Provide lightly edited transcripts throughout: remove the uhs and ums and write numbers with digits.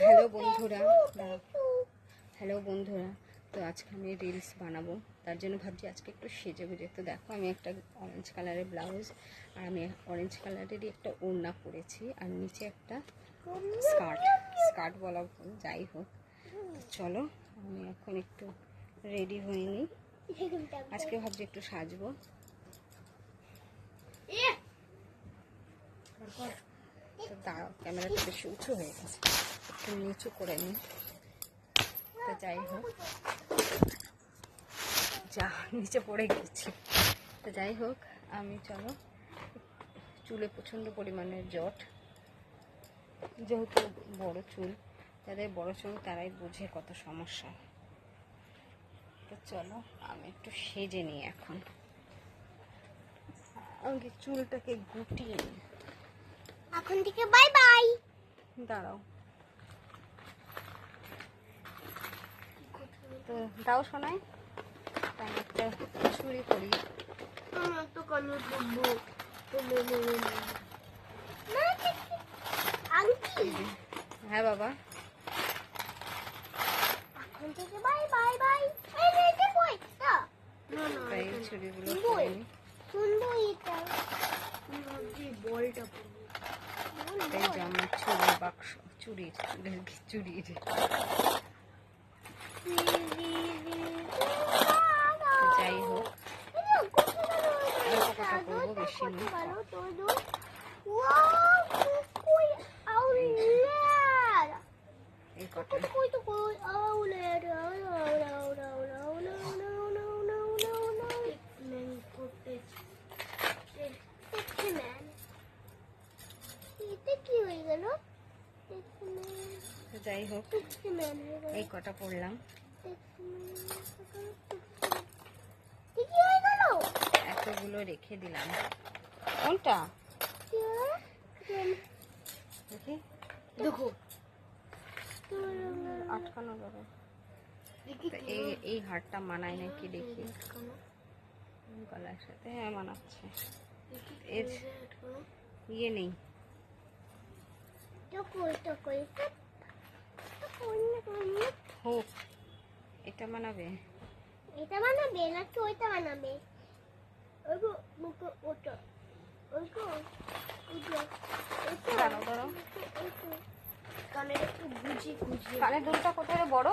Hello বন্ধুরা, hello বন্ধুরা। তো আজকে আমি রিলস বানাবো, তার জন্য ভাবছি আজকে একটু সেজে গুজে। তো দেখো, আমি একটা অরেঞ্জ কালারের ব্লাউজ আর আমি অরেঞ্জ কালারেরই একটা ওড়না পরেছি, আর নিচে একটা স্কার্ট বলা যাই হোক। তো চলো, আমি এখন একটু রেডি হয়ে নিই। আজকে ভাবছি একটু সাজবো। তো দাঁড়াও, ক্যামেরাটা বেশি উঁচু হয়ে গেছে, একটু নিচু করে নিই। তো যাই হোক, যা নিচে পড়ে গেছি। তো যাই হোক, আমি চলো, চুলে প্রচণ্ড পরিমাণের জট, যেহেতু বড় চুল, যাদের বড় চুল তারাই বোঝে কত সমস্যা। তো চলো, আমি একটু সেজে নিই এখন। আমাকে চুলটাকে গুটিয়ে নিই। এখন থেকে বাই বাই। দাঁড়াও, তো দাও শোনাই, আমি একটা চুড়ি করি। হ্যাঁ বাবা, এখন থেকে বাই বাই বাই। এই চুড়িগুলো করে নিই। সুন্দর এটা বলটা এই যে আমার চুড়ির বাক্স, চুড়ির যাই হোক, কটা করবো, বেশি নেই। এই কটা যাই হোক, এই কটা পড়লাম। এতগুলো রেখে দিলাম। কোনটা দেখি, দেখো আটকানো যাবে। এই হারটা মানায় নাকি দেখি, গলার সাথে। হ্যাঁ, মানাচ্ছে। ইয়ে নেই, হোক। এটা মানাবে, এটা বানাবে নাকি ওইটা বানাবে? দাঁড়াও দাঁড়াও, কানের দুলটা কোথায় বড়?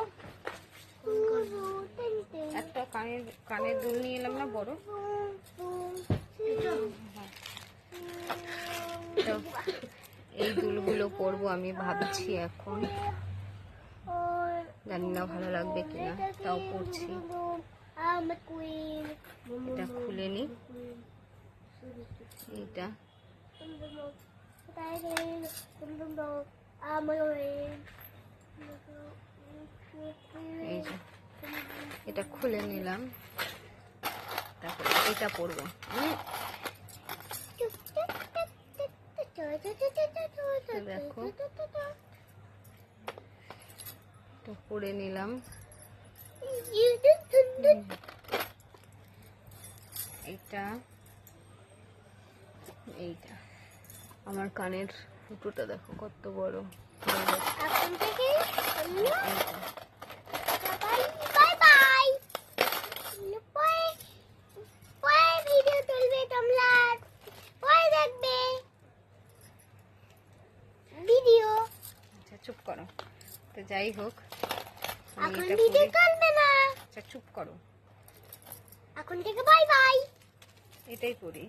একটা কানের দুল নিয়ে এলাম না বড়। তো এই দুলগুলো পরবো আমি ভাবছি এখন, জানি না ভালো লাগবে কিনা, তাও পরছি। এটা খুলে নি, এইটা এই যে এটা খুলে নিলাম, তারপর এটা পরবো। দেখো, এটা পরে নিলাম। এইটা আমার কানের ফুটোটা দেখো কত বড়। এখন থেকে বাই বাই। পরে ভিডিও চলবে, তোমরা পরে দেখবে ভিডিও। আচ্ছা চুপ করো। তো যাই হোক, এখন ভিডিও চলবে না। আচ্ছা চুপ করো, এখন থেকে বাই বাই। এটাই করি।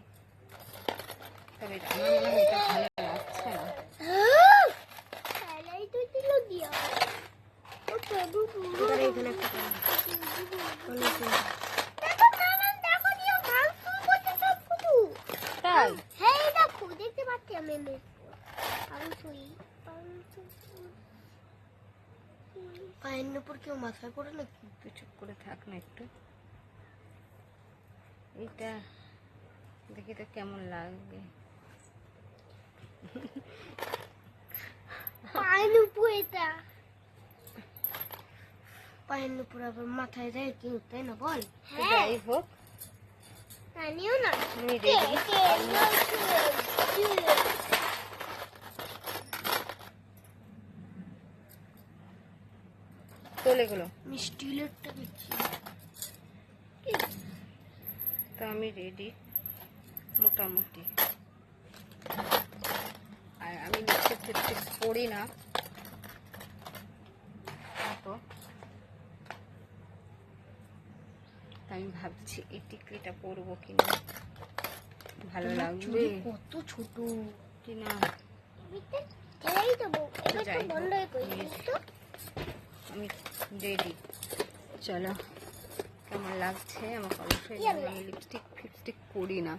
তবে আমার মনে হয় এটা ভালো লাগছে না। এখানে একটা তাই? হ্যাঁ, দেখো, দেখতে পাচ্ছি আমি। পায়ের উপর কেউ মাথায় পড়ে নাকি? তুই চুপ করে থাক না একটু। এইটা দেখি তো কেমন লাগবে। পায়ের উপর, এটা পায়ের উপর আবার মাথায় দেয় কেউ, তাই না বল? যাই হোক, নিও না। আমি রেডি। তোল এগুলো। আমি স্টিলেরটা দিচ্ছি। তো আমি রেডি মোটামুটি। আর আমি লিপস্টিক টিপস্টিক পরি না তো আমি ভাবছি এই টিকলিটা পরবো কিনা, ভালো লাগবে কত ছোট কিনা। এই দেবো এটা যাই তো বন্ধ করে দিই। আমি রেডি। চলো কেমন লাগছে আমাকে অবশ্যই জানাবে। লিপস্টিক ফিপস্টিক পরি না,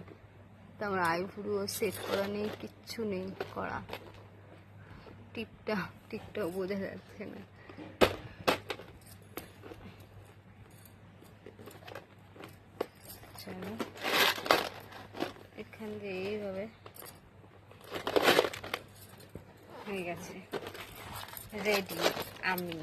তো আমার আইব্রো সেট করা নেই, কিচ্ছু নেই করা। টিপটাও বোঝা যাচ্ছে না। চলো এখান দিয়ে এইভাবে হয়ে গেছে রেডি আমি।